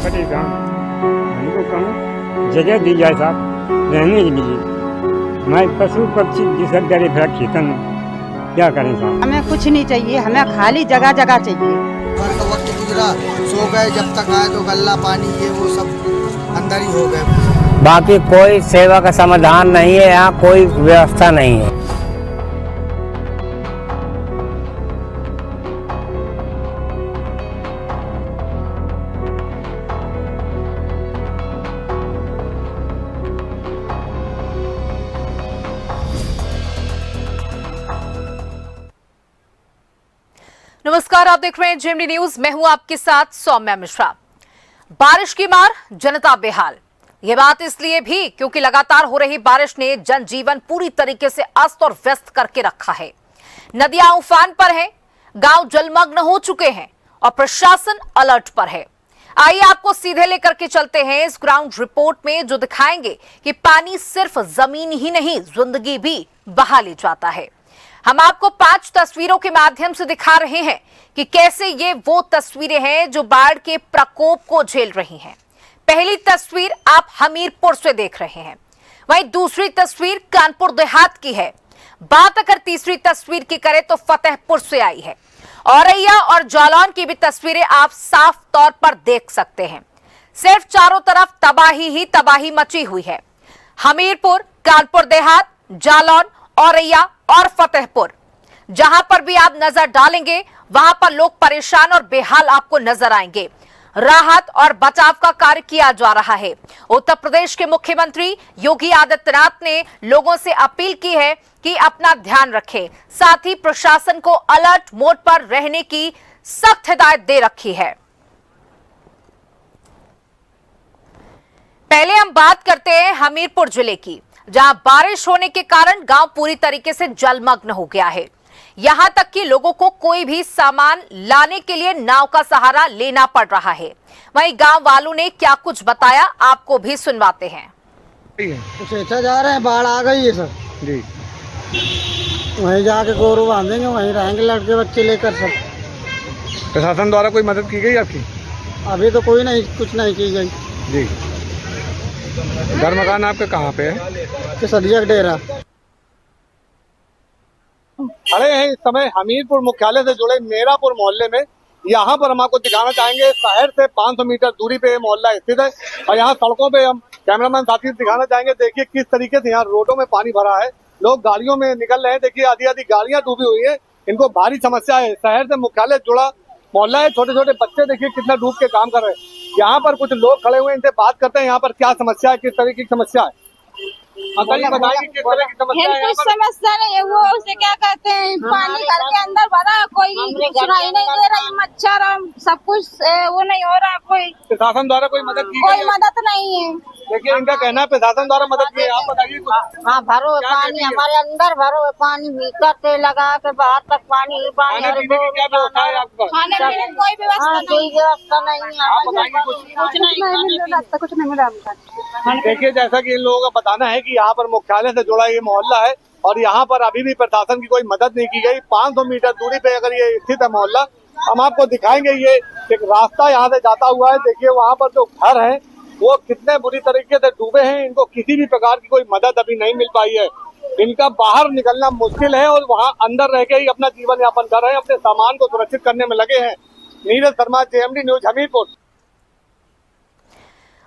खड़े गाँव हमको कहूँ जगह दी जाए साहब रहने के लिए। मैं पशु पक्षी जिसक गरे फिर खेतन क्या करें साहब। हमें कुछ नहीं चाहिए, हमें खाली जगह जगह चाहिए। घर का वक्त गुजरा, सो गए, जब तक आए तो गल्ला पानी ये वो सब अंदर ही हो गए। बाकी कोई सेवा का समाधान नहीं है, यहाँ कोई व्यवस्था नहीं है। नमस्कार, आप देख रहे हैं जेएमडी न्यूज। मैं हूं आपके साथ सौम्या मिश्रा। बारिश की मार, जनता बेहाल। यह बात इसलिए भी क्योंकि लगातार हो रही बारिश ने जनजीवन पूरी तरीके से अस्त और व्यस्त करके रखा है। नदियां उफान पर हैं, गांव जलमग्न हो चुके हैं और प्रशासन अलर्ट पर है। आइए आपको सीधे लेकर के चलते हैं इस ग्राउंड रिपोर्ट में, जो दिखाएंगे कि पानी सिर्फ जमीन ही नहीं, जिंदगी भी बहा ले जाता है। हम आपको 5 तस्वीरों के माध्यम से दिखा रहे हैं कि कैसे ये वो तस्वीरें हैं जो बाढ़ के प्रकोप को झेल रही हैं। पहली तस्वीर आप हमीरपुर से देख रहे हैं, वहीं दूसरी तस्वीर कानपुर देहात की है। बात अगर तीसरी तस्वीर की करें तो फतेहपुर से आई है। औरैया और जालौन की भी तस्वीरें आप साफ तौर पर देख सकते हैं। सिर्फ चारों तरफ तबाही ही तबाही मची हुई है। हमीरपुर, कानपुर देहात, जालौन, औरैया और फतेहपुर, जहां पर भी आप नजर डालेंगे वहां पर लोग परेशान और बेहाल आपको नजर आएंगे। राहत और बचाव का कार्य किया जा रहा है। उत्तर प्रदेश के मुख्यमंत्री योगी आदित्यनाथ ने लोगों से अपील की है कि अपना ध्यान रखें, साथ ही प्रशासन को अलर्ट मोड पर रहने की सख्त हिदायत दे रखी है। पहले हम बात करते हैं हमीरपुर जिले की, जहां बारिश होने के कारण गांव पूरी तरीके से जलमग्न हो गया है। यहां तक कि लोगों को कोई भी सामान लाने के लिए नाव का सहारा लेना पड़ रहा है। वहीं गांव वालों ने क्या कुछ बताया, आपको भी सुनवाते हैं। कुछ ऐसा जा रहे हैं, बाढ़ आ गई है सर जी, वहीं जाके गोरू बांधेंगे, वहीं रहेंगे लड़के बच्चे लेकर सब। प्रशासन द्वारा कोई मदद की गई आपकी? अभी तो कोई नहीं, कुछ नहीं की गई जी। घर मकान आपका कहाँ पे है? कि सदिया डेरा। खड़े हैं इस समय हमीरपुर मुख्यालय से जुड़े मेरापुर मोहल्ले में। यहाँ पर हम आपको दिखाना चाहेंगे, शहर से 500 मीटर दूरी पे ये मोहल्ला स्थित है और यहाँ सड़कों पे हम कैमरामैन साथी दिखाना चाहेंगे। देखिए किस तरीके से यहाँ रोडों में पानी भरा है, लोग गाड़ियों में निकल रहे हैं। देखिए आधी आधी गाड़ियां डूबी हुई है, इनको भारी समस्या है। शहर से मुख्यालय जुड़ा मोहल्ला है, छोटे छोटे बच्चे देखिए कितना डूब के काम कर रहे हैं। यहाँ पर कुछ लोग खड़े हुए हैं, इनसे बात करते हैं यहाँ पर क्या समस्या है, किस तरह की समस्या है। बताइए किस तरह की समस्या है। कुछ समस्या नहीं है, वो उसे क्या कहते हैं, पानी घर के अंदर भरा, कोई सुनाई नहीं दे रही, मच्छर सब कुछ वो नहीं हो रहा। कोई प्रशासन द्वारा कोई मदद की कोई गई? मदद नहीं है। देखिए इनका कहना है प्रशासन द्वारा मदद की है, आप बताइए कुछ। हाँ, भरो क्या पानी कहती है? हमारे अंदर भरो पानी, भीतर से लगा के बाहर तक पानी ही पानी। खाने पीने की क्या व्यवस्था है आपके पास? खाने पीने की कोई व्यवस्था नहीं, कोई व्यवस्था नहीं है। आप बताएंगे कुछ? कुछ नहीं मिला। देखिए जैसा कि इन लोगों का बताना है कि यहाँ पर मुख्यालय से जुड़ा ये मोहल्ला है और यहाँ पर अभी भी प्रशासन की कोई मदद नहीं की गई। 500 मीटर दूरी पे अगर ये स्थित है मोहल्ला, हम आपको दिखाएंगे। ये एक रास्ता यहाँ से जाता हुआ है, देखिए वहाँ पर जो घर है वो कितने बुरी तरीके से डूबे हैं। इनको किसी भी प्रकार की कोई मदद अभी नहीं मिल पाई है। इनका बाहर निकलना मुश्किल है और वहाँ अंदर रह के ही अपना जीवन यापन कर रहे हैं, अपने सामान को सुरक्षित करने में लगे हैं। Neeraj Sharma, JMD news, Hamirpur.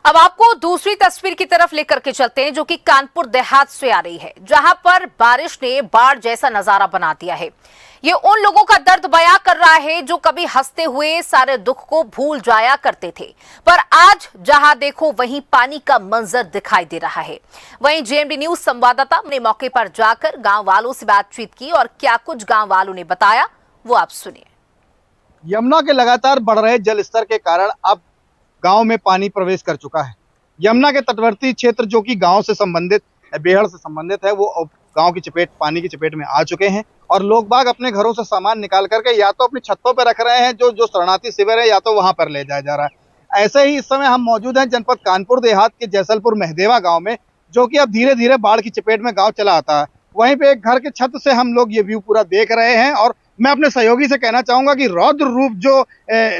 अब आपको दूसरी तस्वीर की तरफ लेकर के चलते हैं, जो कि कानपुर देहात से आ रही है, जहां पर बारिश ने बाढ़ जैसा नजारा बना दिया है। ये उन लोगों का दर्द बयां कर रहा है जो कभी हंसते हुए सारे दुख को भूल जाया करते थे, पर आज जहां देखो वहीं पानी का मंजर दिखाई दे रहा है। वहीं जेएमडी न्यूज संवाददाता ने मौके पर जाकर गांव वालों से बातचीत की और क्या कुछ गांव वालों ने बताया वो आप सुनिए। यमुना के लगातार बढ़ रहे जल स्तर के कारण अब गांव में पानी प्रवेश कर चुका है। यमुना के तटवर्ती क्षेत्र जो कि गांव से संबंधित, बेहड़ से संबंधित है, वो गांव की चपेट, पानी की चपेट में आ चुके हैं और लोग बाग अपने घरों से सामान निकाल करके या तो अपनी छतों पर रख रहे हैं, जो शरणार्थी शिविर है, या तो वहां पर ले जाया जा रहा है। ऐसे ही इस समय हम मौजूद हैं जनपद कानपुर देहात के जैसलपुर मेहदेवा गाँव में, जो कि अब धीरे धीरे बाढ़ की चपेट में गाँव चला आता है। वहीं पे एक घर के छत से हम लोग ये व्यू पूरा देख रहे हैं और मैं अपने सहयोगी से कहना चाहूंगा कि रौद्र रूप जो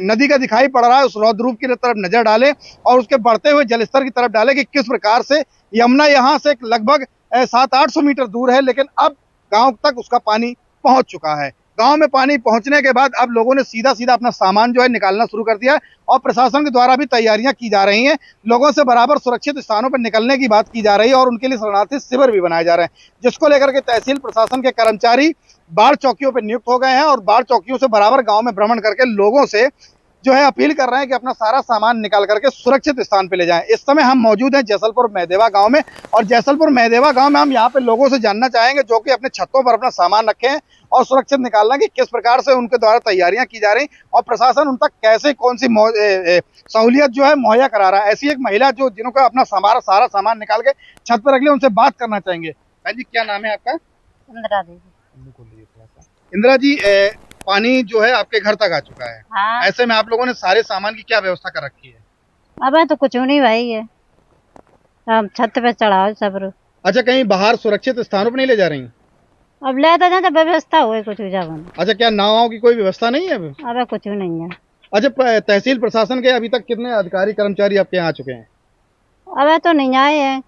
नदी का दिखाई पड़ रहा है, उस रौद्र रूप की तरफ नजर डालें और उसके बढ़ते हुए जलस्तर की तरफ डालें कि किस प्रकार से यमुना यहाँ से लगभग 700-800 मीटर दूर है, लेकिन अब गांव तक उसका पानी पहुंच चुका है। गांव में पानी पहुंचने के बाद अब लोगों ने सीधा सीधा अपना सामान जो है निकालना शुरू कर दिया है और प्रशासन के द्वारा भी तैयारियां की जा रही हैं। लोगों से बराबर सुरक्षित स्थानों पर निकलने की बात की जा रही है और उनके लिए शरणार्थी शिविर भी बनाए जा रहे हैं, जिसको लेकर के तहसील प्रशासन के कर्मचारी बाढ़ चौकियों पर नियुक्त हो गए हैं और बाढ़ चौकियों से बराबर गाँव में भ्रमण करके लोगों से जो है अपील कर रहे हैं कि अपना सारा सामान निकाल करके सुरक्षित स्थान पे ले जाएं। इस समय हम मौजूद हैं जैसलपुर मेहदेवा गांव में और जैसलपुर मेहदेवा गांव में हम यहां पे लोगों से जानना चाहेंगे जो कि अपने छतों पर अपना सामान रखे हैं और सुरक्षित निकालना कि किस प्रकार से उनके द्वारा तैयारियां की जा रही और प्रशासन उन तक कैसे कौन सी सहूलियत जो है मुहैया करा रहा है। ऐसी एक महिला जो जिन्होंने अपना सारा सामान निकाल के छत पर रख लिया, उनसे बात करना चाहेंगे। भाई जी, क्या नाम है आपका? इंदिरा देवी। इंदिरा जी, पानी जो है आपके घर तक आ चुका है। हाँ। ऐसे में आप लोगों ने सारे सामान की क्या व्यवस्था कर रखी है? अब तो कुछ नहीं भाई है, हम छत पे चढ़ाओ सब। अच्छा, कहीं बाहर सुरक्षित स्थानों पर नहीं ले जा रही? अब ले तो जाए व्यवस्था हुई कुछ जब। अच्छा, क्या नाव की कोई व्यवस्था नहीं है अभी? अब कुछ नहीं है। अच्छा, तहसील प्रशासन के अभी तक कितने अधिकारी कर्मचारी आपके यहाँ आ चुके हैं? अब तो नहीं आए हैं,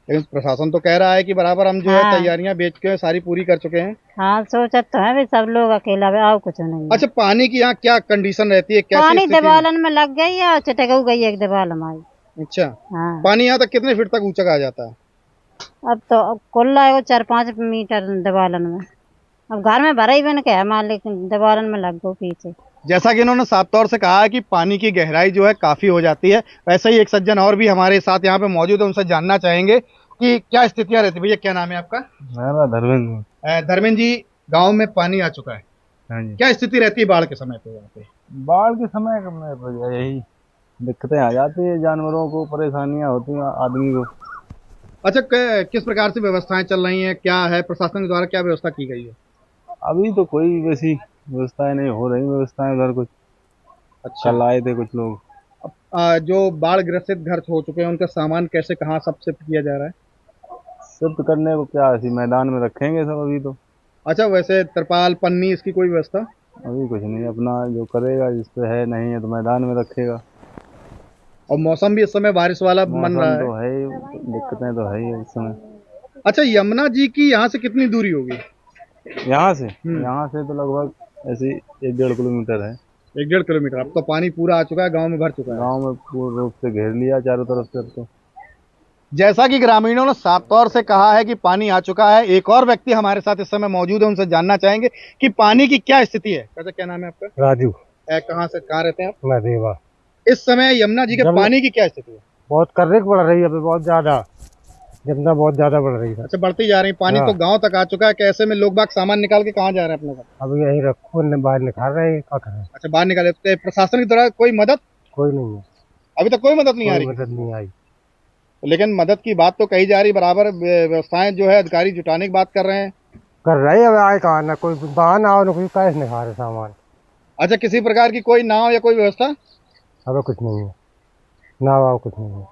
लेकिन प्रशासन तो कह रहा है कि बराबर हम जो है तैयारियां बेच के सारी पूरी कर चुके हैं। हाँ, सोचा तो है सब लोग, अकेला आओ कुछ नहीं। अच्छा, पानी की यहाँ क्या कंडीशन रहती है? क्या पानी दीवालन में लग गई है और चिटक गई एक दीवार हमारी। अच्छा, हाँ। पानी यहाँ तक कितने फीट तक ऊंचा आ जाता है? अब तो कुल 4-5 मीटर दीवालन में। अब घर में भरा ही बन के है माल, लेकिन दीवालन में लग गो पीछे। जैसा कि इन्होंने साफ तौर से कहा है कि पानी की गहराई जो है काफी हो जाती है। वैसे ही एक सज्जन और भी हमारे साथ यहाँ पे मौजूद है, उनसे जानना चाहेंगे कि क्या स्थितियां रहती है। भैया, क्या नाम है आपका? मेरा धर्मेंद्र। धर्मेंद्र जी, गांव में पानी आ चुका है। हाँ जी। क्या स्थिति रहती है बाढ़ के समय पे यहाँ पे? बाढ़ के समय यही दिक्कतें आ जाती है, जानवरों को परेशानियां होती हैं, आदमी को। अच्छा, किस प्रकार से व्यवस्थाएं चल रही हैं? क्या है प्रशासन के द्वारा क्या व्यवस्था की गई है? अभी तो कोई वैसी व्यवस्थाएं नहीं हो रही। व्यवस्थाएं उधर कुछ अच्छा लाए थे कुछ लोग। जो बाढ़ ग्रसित घर हो चुके हैं उनका सामान कैसे कहाँ सब शिफ्ट किया जा रहा है? शिफ्ट करने को क्या ऐसी मैदान में रखेंगे सब अभी तो। अच्छा, वैसे तरपाल पन्नी इसकी कोई व्यवस्था? अभी कुछ नहीं, अपना जो करेगा, जिस पे है नहीं है तो मैदान में रखेगा। और मौसम भी इस समय बारिश वाला बन रहा है। तो है ही, दिक्कतें तो है ही इस समय। अच्छा, यमुना जी की यहाँ से कितनी दूरी होगी? यहाँ से तो लगभग ऐसी 1-1.5 किलोमीटर है। 1-1.5 किलोमीटर। अब तो पानी पूरा आ चुका है, गांव में भर चुका है। गांव में पूर्ण रूप से घेर लिया चारों तरफ से। तो जैसा कि ग्रामीणों ने साफ तौर से कहा है कि पानी आ चुका है, एक और व्यक्ति हमारे साथ इस समय मौजूद है, उनसे जानना चाहेंगे कि पानी की क्या स्थिति है। क्या नाम है आपका? राजू। कहाँ रहते हैं आप? मेहदेवा। इस समय यमुना जी के पानी की क्या स्थिति है? बहुत कर्रेक बढ़ रही है, बहुत ज्यादा, यमुना बहुत ज्यादा बढ़ रही है। अच्छा, बढ़ती जा रही है। पानी तो गांव तक आ चुका है। कैसे में लोग बाग सामान निकाल के कहाँ जा रहे हैं अपने घर? अब यही रखो, बाहर निकाल रहे हैं, क्या करें। अच्छा, बाहर निकाले। प्रशासन की तरफ कोई मदद? कोई नहीं है, अभी तक कोई मदद नहीं आ रही। मदद नहीं आई। लेकिन मदद की बात तो कही जा रही, बराबर व्यवस्थाएं जो है अधिकारी जुटाने की बात कर रहे हैं। कर रहे हैं, अब आए कहाँ, ना कोई बहाना हो, ना कोई कैश निकाल रहे सामान। अच्छा, किसी प्रकार की कोई नाव या कोई व्यवस्था? अब कुछ नहीं है, नाव कुछ नहीं है।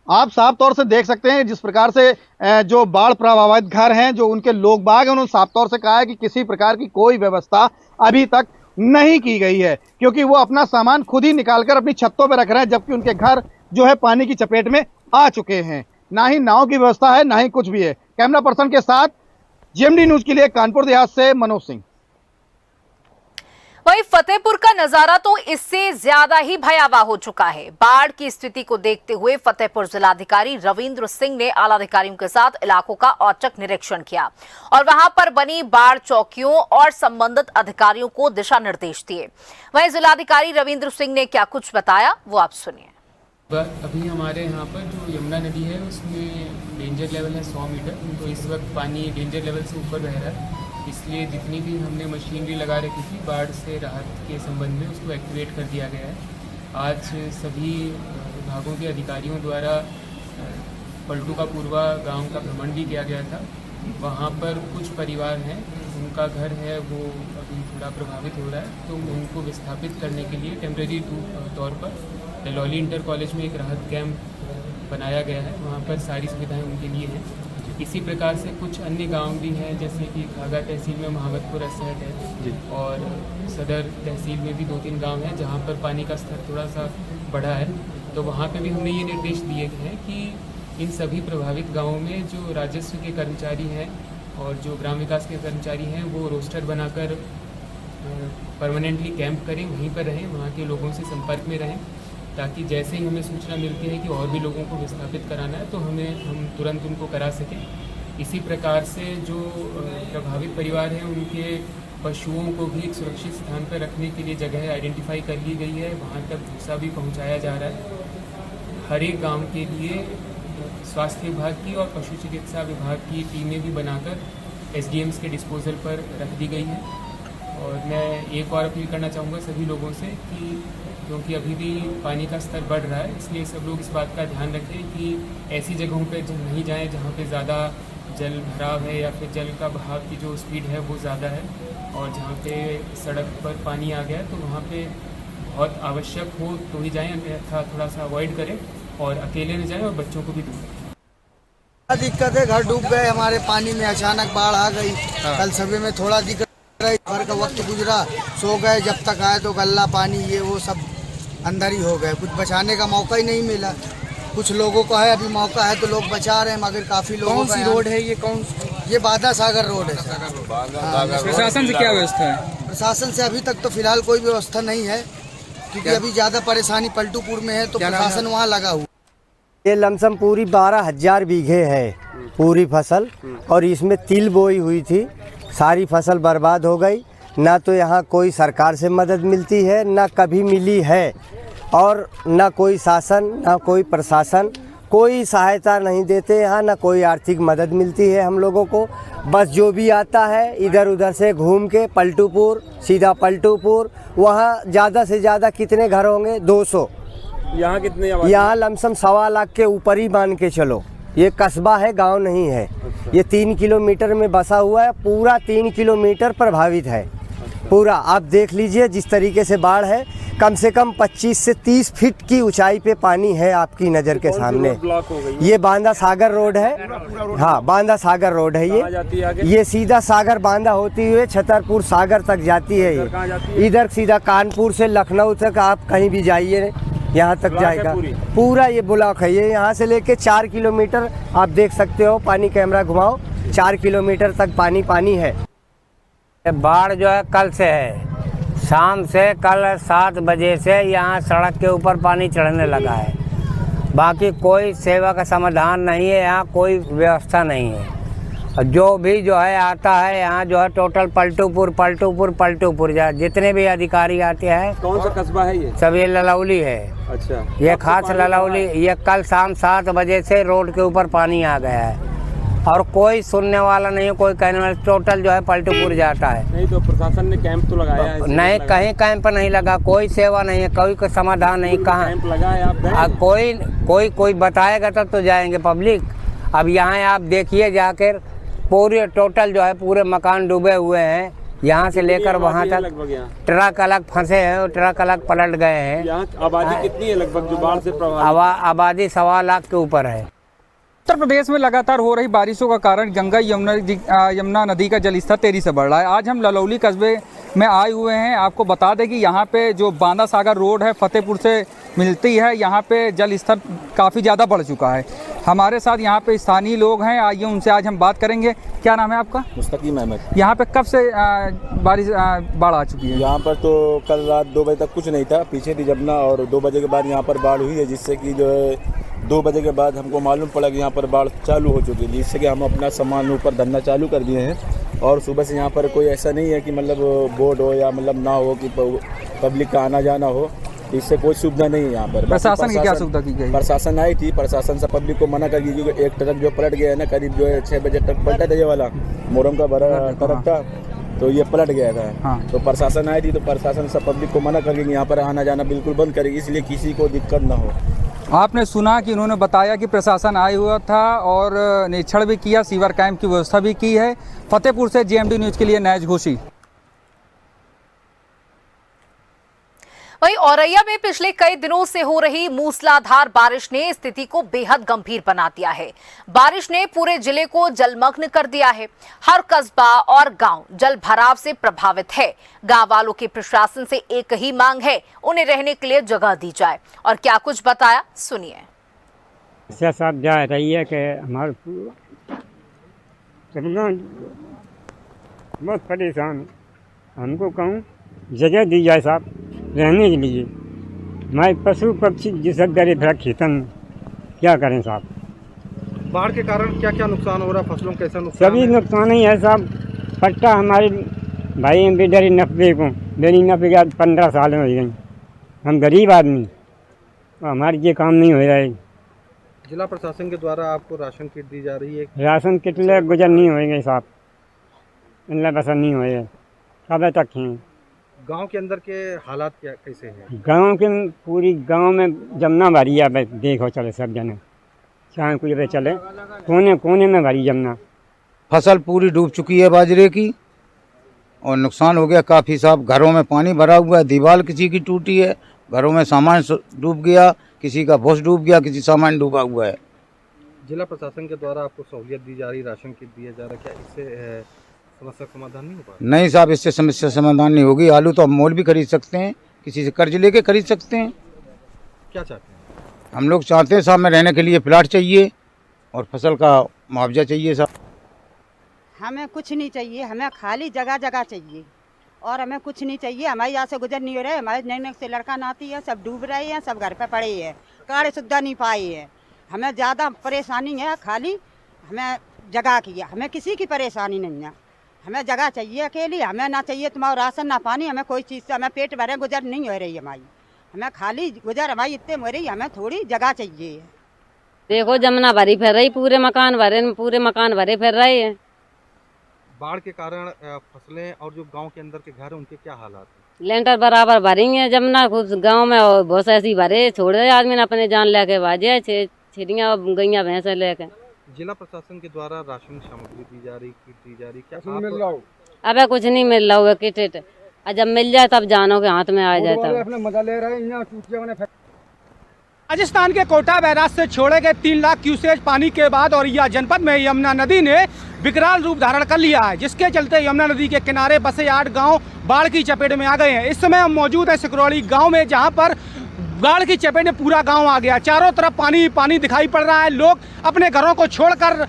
आप साफ तौर से देख सकते हैं जिस प्रकार से जो बाढ़ प्रभावित घर हैं, जो उनके लोग बाग हैं, उन्होंने साफ तौर से कहा है कि किसी प्रकार की कोई व्यवस्था अभी तक नहीं की गई है, क्योंकि वो अपना सामान खुद ही निकालकर अपनी छतों पर रख रहे हैं, जबकि उनके घर जो है पानी की चपेट में आ चुके हैं। ना ही नाव की व्यवस्था है, ना ही कुछ भी है। कैमरा पर्सन के साथ जीएमडी न्यूज के लिए कानपुर देहात से मनोज सिंह। वहीं फतेहपुर का नजारा तो इससे ज्यादा ही भयावह हो चुका है। बाढ़ की स्थिति को देखते हुए फतेहपुर जिलाधिकारी रविंद्र सिंह ने आला अधिकारियों के साथ इलाकों का औचक निरीक्षण किया और वहां पर बनी बाढ़ चौकियों और संबंधित अधिकारियों को दिशा निर्देश दिए। वहीं जिलाधिकारी रविंद्र सिंह ने क्या कुछ बताया, वो आप सुनिए। अभी हमारे यहाँ पर जो यमुना नदी है उसमें डेंजर लेवल है 100 मीटर, तो इस वक्त पानी डेंजर लेवल से ऊपर बह रहा है। इसलिए जितनी भी हमने मशीनरी लगा रखी थी बाढ़ से राहत के संबंध में, उसको एक्टिवेट कर दिया गया है। आज सभी विभागों के अधिकारियों द्वारा पलटू का पूर्वा गांव का भ्रमण भी किया गया था। वहाँ पर कुछ परिवार हैं उनका घर है वो अभी थोड़ा प्रभावित हो रहा है, तो उनको विस्थापित करने के लिए टेम्प्रेरी तौर पर डलहौली इंटर कॉलेज में एक राहत कैंप बनाया गया है। वहाँ पर सारी सुविधाएं उनके लिए हैं। इसी प्रकार से कुछ अन्य गांव भी हैं, जैसे कि खागा तहसील में महावतपुर असहट है और सदर तहसील में भी 2-3 गांव हैं जहां पर पानी का स्तर थोड़ा सा बढ़ा है। तो वहां पे भी हमने ये निर्देश दिए हैं कि इन सभी प्रभावित गाँवों में जो राजस्व के कर्मचारी हैं और जो ग्राम विकास के कर्मचारी हैं वो रोस्टर बनाकर परमानेंटली कैंप करें, वहीं पर रहें, वहाँ के लोगों से संपर्क में रहें, ताकि जैसे ही हमें सूचना मिलती है कि और भी लोगों को विस्थापित कराना है तो हम तुरंत उनको करा सकें। इसी प्रकार से जो प्रभावित परिवार हैं उनके पशुओं को भी एक सुरक्षित स्थान पर रखने के लिए जगह आइडेंटिफाई कर ली गई है, वहाँ तक भूसा भी पहुँचाया जा रहा है। हर एक गाँव के लिए स्वास्थ्य विभाग की और पशु चिकित्सा विभाग की टीमें भी बनाकर SDMs के डिस्पोजल पर रख दी गई है। और मैं एक और अपील करना चाहूँगा सभी लोगों से कि क्योंकि अभी भी पानी का स्तर बढ़ रहा है, इसलिए सब लोग इस बात का ध्यान रखें कि ऐसी जगहों पर नहीं जाएं जहाँ पे ज़्यादा जल भराव है या फिर जल का बहाव की जो स्पीड है वो ज़्यादा है, और जहाँ पे सड़क पर पानी आ गया है तो वहाँ पे बहुत आवश्यक हो तो ही जाएँ, अन्यथा थोड़ा सा अवॉइड करें और अकेले न जाएँ और बच्चों को भी दूर रखें। दिक्कत है, घर डूब गए हमारे पानी में, अचानक बाढ़ आ गई। कल सुबह में थोड़ा दिक्कत रही, भर का वक्त गुजरा, सो गए, जब तक आए तो गल्ला पानी ये वो सब अंदर ही हो गए, कुछ बचाने का मौका ही नहीं मिला। कुछ लोगों को है अभी मौका है तो लोग बचा रहे हैं, मगर काफी लोगों कौन सी रोड है ये? ये बांदा सागर रोड है। प्रशासन से क्या व्यवस्था है? प्रशासन से अभी तक तो फिलहाल कोई व्यवस्था नहीं है, क्योंकि अभी ज्यादा परेशानी पलटूपुर में है तो प्रशासन वहाँ लगा हुआ। ये लमसम पूरी 12,000 बीघे है पूरी फसल, और इसमें तिल बोई हुई थी, सारी फसल बर्बाद हो गई। ना तो यहाँ कोई सरकार से मदद मिलती है, ना कभी मिली है, और ना कोई शासन ना कोई प्रशासन कोई सहायता नहीं देते यहाँ, ना कोई आर्थिक मदद मिलती है हम लोगों को। बस जो भी आता है इधर उधर से घूम के पलटूपुर, सीधा पलटूपुर, वहाँ ज़्यादा से ज़्यादा कितने घर होंगे? 200। यहाँ कितने? यहाँ लमसम 1.25 लाख के ऊपर ही मान के चलो। ये कस्बा है, गांव नहीं है। ये 3 किलोमीटर में बसा हुआ है, पूरा 3 किलोमीटर प्रभावित है पूरा। आप देख लीजिए जिस तरीके से बाढ़ है, कम से कम 25 से 30 फीट की ऊंचाई पे पानी है आपकी नज़र के सामने। ये बांदा सागर रोड है, हाँ बांदा सागर रोड है ये सीधा सागर बांदा होती हुए छतरपुर सागर तक जाती है। ये इधर सीधा कानपुर से लखनऊ तक आप कहीं भी जाइए यहाँ तक जाएगा पूरा ये ब्लॉक है। ये यहाँ से लेके 4 किलोमीटर आप देख सकते हो, पानी कैमरा घुमाओ, 4 किलोमीटर तक पानी पानी है। बाढ़ जो है कल से है, शाम से कल 7 बजे से यहाँ सड़क के ऊपर पानी चढ़ने लगा है। बाकी कोई सेवा का समाधान नहीं है, यहाँ कोई व्यवस्था नहीं है। जो भी जो है आता है यहाँ जो है टोटल पलटूपुर जितने भी अधिकारी आते हैं। कौन सा कस्बा है ये? सब ये ललौली है। अच्छा, ये खास ललौली। ये कल शाम 7 बजे से रोड के ऊपर पानी आ गया है और कोई सुनने वाला नहीं है, कोई कहने वाला। टोटल जो है पलटूपुर जाता है। नहीं तो प्रशासन ने कैंप तो लगाया है? नहीं, कहीं कैंप नहीं लगा, कोई सेवा नहीं है, कोई समाधान नहीं। कहाँ कैंप लगा है? आप कोई बताएगा तब तो जाएंगे पब्लिक। अब यहाँ आप देखिए जाकर, पूरे टोटल जो है पूरे मकान डूबे हुए हैं, यहाँ से लेकर वहाँ तक ट्रक अलग फंसे हैं और ट्रक अलग पलट गए हैं। यहाँ आबादी कितनी है लगभग जो बाढ़ से प्रभावित? आबादी 1.25 लाख के ऊपर है। उत्तर प्रदेश में लगातार हो रही बारिशों का कारण गंगा यमुना नदी का जलस्तर तेजी से बढ़ रहा है। आज हम ललौली कस्बे में आए हुए हैं। आपको बता दें कि यहाँ पे जो बांदा सागर रोड है फतेहपुर से मिलती है, यहाँ पे जल स्तर काफ़ी ज़्यादा बढ़ चुका है। हमारे साथ यहाँ पे स्थानीय लोग हैं, आइए उनसे आज हम बात करेंगे। क्या नाम है आपका? मुस्तकीम अहमद। यहाँ पे कब से बाढ़ आ चुकी है? यहाँ पर तो कल रात 2 बजे तक कुछ नहीं था, पीछे थी जमुना, और 2 बजे के बाद यहाँ पर बाढ़ हुई है, जिससे कि जो है 2 बजे के बाद हमको मालूम पड़ा कि यहाँ पर बाढ़ चालू हो चुकी है, जिससे कि हम अपना सामान ऊपर धरना चालू कर दिए हैं। और सुबह से यहाँ पर कोई ऐसा नहीं है कि मतलब बोर्ड हो या मतलब ना हो कि पब्लिक का आना जाना हो, इससे कोई सुविधा नहीं है यहाँ पर। प्रशासन की क्या सुविधा की गई? प्रशासन आई थी, प्रशासन से पब्लिक को मना कर दी, क्योंकि एक ट्रक जो पलट गया है ना, करीब जो है 6 बजे तक पलटा था, ये वाला मोहर्रम का बड़ा ट्रक था, तो ये पलट गया था। हाँ। तो प्रशासन आई थी, तो प्रशासन से पब्लिक को मना करके यहाँ पर आना जाना बिल्कुल बंद करेगी, इसलिए किसी को दिक्कत ना हो। आपने सुना कि उन्होंने बताया कि प्रशासन आया हुआ था और निरीक्षण भी किया, सीवर कैंप की व्यवस्था भी की है। फतेहपुर से JMD न्यूज़ के लिए नैज घोषी। वहीं औरैया में पिछले कई दिनों से हो रही मूसलाधार बारिश ने स्थिति को बेहद गंभीर बना दिया है। बारिश ने पूरे जिले को जलमग्न कर दिया है। हर कस्बा और गांव जल भराव से प्रभावित है। गांव वालों की प्रशासन से एक ही मांग है, उन्हें रहने के लिए जगह दी जाए। और क्या कुछ बताया, सुनिए। साहब जा रही है कि हमारे बहुत परेशान, हमको कहूँ जगह दी जाए साहब रहने के लिए। हमारे पशु पक्षी जिसक गरे फिर खेतन में, क्या करें साहब। बाढ़ के कारण क्या क्या नुकसान हो रहा है, फसलों कैसा नुकसान? सभी नुकसान ही है साहब। पट्टा हमारे भाई बेचारी नब्बे को मेरी 90 के 15 साल हो गई। हम गरीब आदमी, हमारे ये काम नहीं हो रहा है। जिला प्रशासन के द्वारा आपको राशन किट दी जा रही है। राशन किट ले गुजर नहीं होएंगे साहब, इनला बसर नहीं होएगा, कब तक हैं। गांव के अंदर के हालात क्या कैसे हैं? गांव के पूरी गांव में जमुना भरी है, देखो चले सब जने, चाहे कुछ पे चले, कोने कोने में भरी जमुना। फसल पूरी डूब चुकी है बाजरे की और नुकसान हो गया काफ़ी साहब। घरों में पानी भरा हुआ है, दीवार किसी की टूटी है, घरों में सामान डूब गया, किसी का भोज डूब गया, किसी सामान डूबा हुआ है। जिला प्रशासन के द्वारा आपको सहूलियत दी जा रही, राशन किट दिया जा रहा है, क्या इससे समस्या समाधान नहीं हो पा रहा? नहीं साहब, इससे समस्या समाधान नहीं होगी। आलू तो हम मोल भी खरीद सकते हैं, किसी से कर्ज लेके खरीद सकते हैं। क्या चाहते हैं? हम लोग चाहते हैं साहब में रहने के लिए प्लाट चाहिए और फसल का मुआवजा चाहिए साहब। हमें कुछ नहीं चाहिए, हमें खाली जगह जगह चाहिए और हमें कुछ नहीं चाहिए। हमारे यहाँ से गुजर नहीं हो रहे, हमारे नए से लड़का नाती है, सब डूब रहे हैं, सब घर पे पड़े हैं, कार्ड सुविधा नहीं पाए हैं। हमें ज़्यादा परेशानी है, खाली हमें जगह की है, हमें किसी की परेशानी नहीं है। हमें जगह चाहिए अकेली, हमें ना चाहिए तुम्हारा राशन ना पानी, हमें कोई चीज़ से हमें पेट भरे गुजर नहीं हो रही हमारी। हमें खाली गुजर हमारी इतने हो रही, हमें थोड़ी जगह चाहिए। देखो जमुना भरी फिर रही, पूरे मकान भरे फिर रहे हैं। बाढ़ के कारण फसलें और जो गांव के अंदर के घर हैं उनके क्या हालात हैं? लेंटर बराबर भरेंगे जमुना गांव में, और बहुत ऐसी भरे छोड़ रहे आदमी ने अपने जान लेके बाजे छिड़ियाँ गैया भैंसे लेके। जिला प्रशासन के द्वारा राशन सामग्री दी जा रही, किट दी जा रही, क्या मिल रहा हो? अबे कुछ नहीं मिल रहा हुआ किट, जब मिल जाए तब जानो के हाथ में आ जाए तब। अपने मजा ले रहे हैं। राजस्थान के कोटा बैराज से छोड़े गए 3 लाख क्यूसेक पानी के बाद औरैया जनपद में यमुना नदी ने विकराल रूप धारण कर लिया है, जिसके चलते यमुना नदी के किनारे बसे 8 गांव बाढ़ की चपेट में आ गए हैं। इस समय हम मौजूद है सिकरौली गांव में, जहां पर बाढ़ की चपेट में पूरा गांव आ गया। चारों तरफ पानी पानी दिखाई पड़ रहा है। लोग अपने घरों को छोड़कर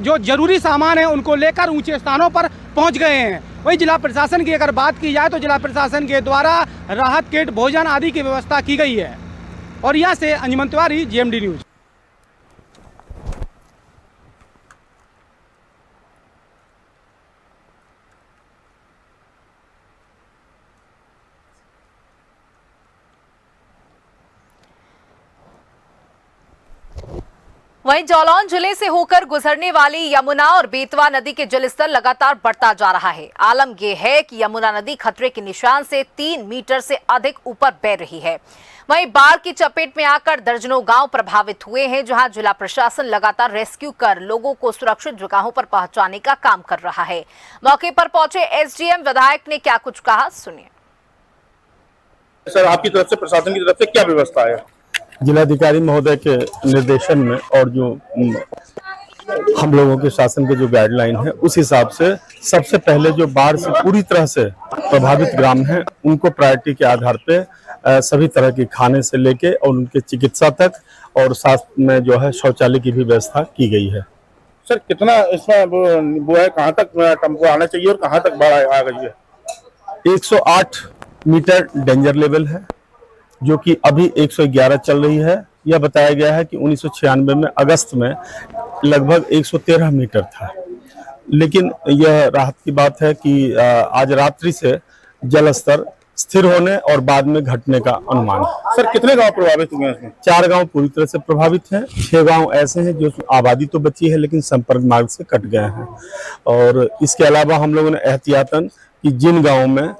जो जरूरी सामान है उनको लेकर ऊंचे स्थानों पर पहुंच गए हैं। वहीं जिला प्रशासन की अगर बात की जाए तो जिला प्रशासन के द्वारा राहत किट, भोजन आदि की व्यवस्था की गई है। और यहाँ से अंजुमन तिवारी, GMD न्यूज। वहीं जालौन जिले से होकर गुजरने वाली यमुना और बेतवा नदी के जलस्तर लगातार बढ़ता जा रहा है। आलम यह है कि यमुना नदी खतरे के निशान से 3 मीटर से अधिक ऊपर बह रही है। वहीं बाढ़ की चपेट में आकर दर्जनों गांव प्रभावित हुए हैं, जहां जिला प्रशासन लगातार रेस्क्यू कर लोगों को सुरक्षित जगहों पर पहुंचाने का काम कर रहा है। मौके पर पहुंचे SDM विधायक ने क्या कुछ कहा, सुनिए। सर, आपकी तरफ से, प्रशासन की तरफ से क्या व्यवस्था है? जिलाधिकारी महोदय के निर्देशन में और जो हम लोगों के शासन के जो गाइडलाइन है उस हिसाब से सबसे पहले जो बाढ़ से पूरी तरह से प्रभावित ग्राम हैं उनको प्रायोरिटी के आधार पे सभी तरह की खाने से लेके और उनके चिकित्सा तक और साथ में जो है शौचालय की भी व्यवस्था की गई है। सर, कितना इसमें वो है, कहाँ तक टेम्पो आना चाहिए और कहाँ तक बाढ़ आ गई है? 108 मीटर डेंजर लेवल है, जो कि अभी 111 चल रही है। यह बताया गया है कि 1996 में अगस्त में लगभग 113 मीटर था, लेकिन यह राहत की बात है कि आज रात्रि से जल स्तर स्थिर होने और बाद में घटने का अनुमान है। सर, कितने गांव प्रभावित हुए हैं इसमें? 4 गांव पूरी तरह से प्रभावित हैं, 6 गांव ऐसे हैं जो आबादी तो बची है लेकिन संपर्क मार्ग से कट गए हैं। और इसके अलावा हम लोगों ने एहतियातन कि जिन गाँव में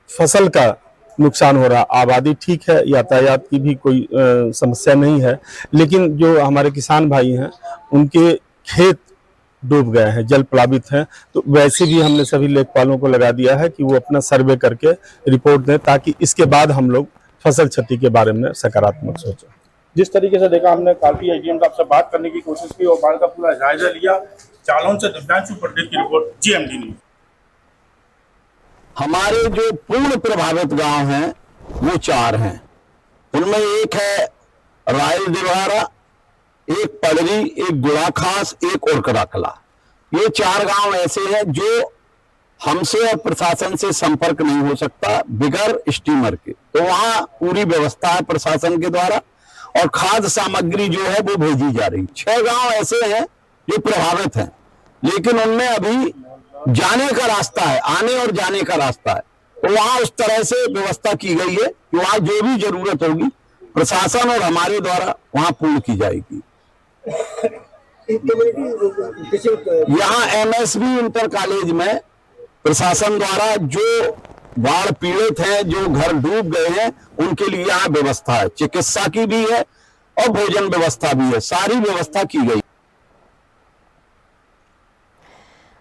फसल का नुकसान हो रहा, आबादी ठीक है, यातायात की भी कोई समस्या नहीं है, लेकिन जो हमारे किसान भाई हैं उनके खेत डूब गए हैं, जल प्लावित हैं। तो वैसे भी हमने सभी लेखपालों को लगा दिया है कि वो अपना सर्वे करके रिपोर्ट दें, ताकि इसके बाद हम लोग फसल क्षति के बारे में सकारात्मक सोचें। जिस तरीके से देखा, हमने काफी एसडीएम साहब से बात करने की कोशिश की और बाढ़ का पूरा जायजा लिया। जालौन से दिव्यांशु पंडित की रिपोर्ट, GMD न्यूज। हमारे जो पूर्ण प्रभावित गांव हैं वो 4 हैं। उनमें एक है रायल दिवारा, एक पड़री, एक गुड़ाखास, एक ओरकड़ाकला। ये 4 गांव ऐसे हैं जो हमसे और प्रशासन से संपर्क नहीं हो सकता बिगर स्टीमर के। तो वहां पूरी व्यवस्था है प्रशासन के द्वारा और खाद्य सामग्री जो है वो भेजी जा रही। 6 गांव ऐसे हैं जो प्रभावित हैं, लेकिन उनमें अभी जाने का रास्ता है, आने और जाने का रास्ता है। तो वहां उस तरह से व्यवस्था की गई है कि वहां जो भी जरूरत होगी प्रशासन और हमारे द्वारा वहां पूर्ण की जाएगी। यहाँ MSB इंटर कॉलेज में प्रशासन द्वारा जो बाढ़ पीड़ित हैं, जो घर डूब गए हैं, उनके लिए यहाँ व्यवस्था है, चिकित्सा की भी है और भोजन व्यवस्था भी है, सारी व्यवस्था की गई।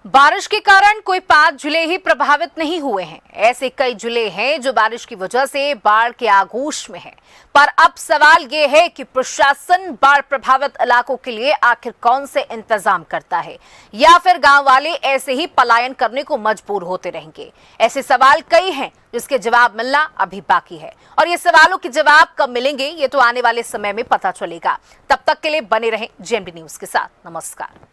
बारिश के कारण कोई 5 जिले ही प्रभावित नहीं हुए हैं। ऐसे कई जिले हैं जो बारिश की वजह से बाढ़ के आगोश में हैं। पर अब सवाल ये है कि प्रशासन बाढ़ प्रभावित इलाकों के लिए आखिर कौन से इंतजाम करता है, या फिर गांव वाले ऐसे ही पलायन करने को मजबूर होते रहेंगे। ऐसे सवाल कई हैं जिसके जवाब मिलना अभी बाकी है, और ये सवालों के जवाब कब मिलेंगे ये तो आने वाले समय में पता चलेगा। तब तक के लिए बने रहें GMD न्यूज के साथ। नमस्कार।